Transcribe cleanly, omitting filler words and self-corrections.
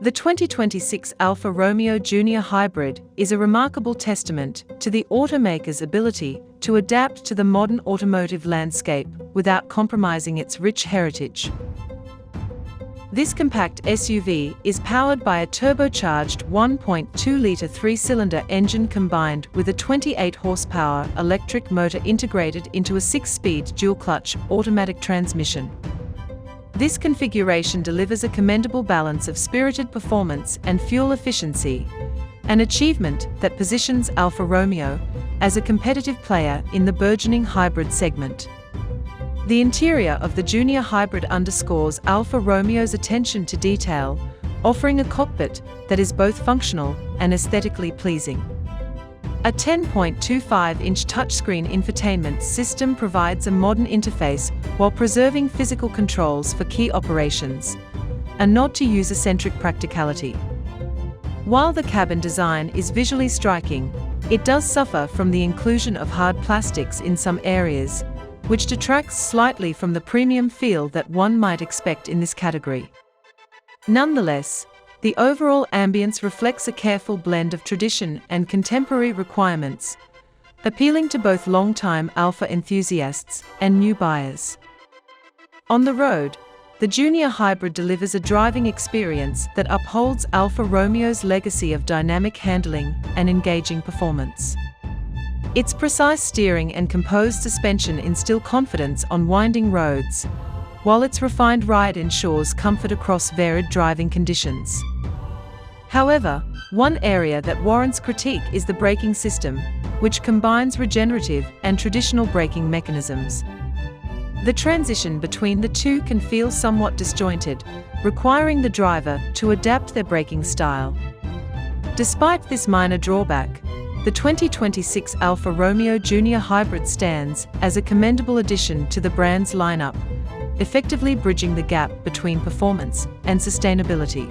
The 2026 Alfa Romeo Junior Hybrid is a remarkable testament to the automaker's ability to adapt to the modern automotive landscape without compromising its rich heritage. This compact SUV is powered by a turbocharged 1.2-litre three-cylinder engine combined with a 28-horsepower electric motor integrated into a 6-speed dual-clutch automatic transmission. This configuration delivers a commendable balance of spirited performance and fuel efficiency, an achievement that positions Alfa Romeo as a competitive player in the burgeoning hybrid segment. The interior of the Junior Hybrid underscores Alfa Romeo's attention to detail, offering a cockpit that is both functional and aesthetically pleasing. A 10.25-inch touchscreen infotainment system provides a modern interface while preserving physical controls for key operations, a nod to user-centric practicality. While the cabin design is visually striking, it does suffer from the inclusion of hard plastics in some areas, which detracts slightly from the premium feel that one might expect in this category. Nonetheless, the overall ambience reflects a careful blend of tradition and contemporary requirements, appealing to both long-time Alfa enthusiasts and new buyers. On the road, the Junior Hybrid delivers a driving experience that upholds Alfa Romeo's legacy of dynamic handling and engaging performance. Its precise steering and composed suspension instill confidence on winding roads, while its refined ride ensures comfort across varied driving conditions. However, one area that warrants critique is the braking system, which combines regenerative and traditional braking mechanisms. The transition between the two can feel somewhat disjointed, requiring the driver to adapt their braking style. Despite this minor drawback, the 2026 Alfa Romeo Junior Hybrid stands as a commendable addition to the brand's lineup, effectively bridging the gap between performance and sustainability.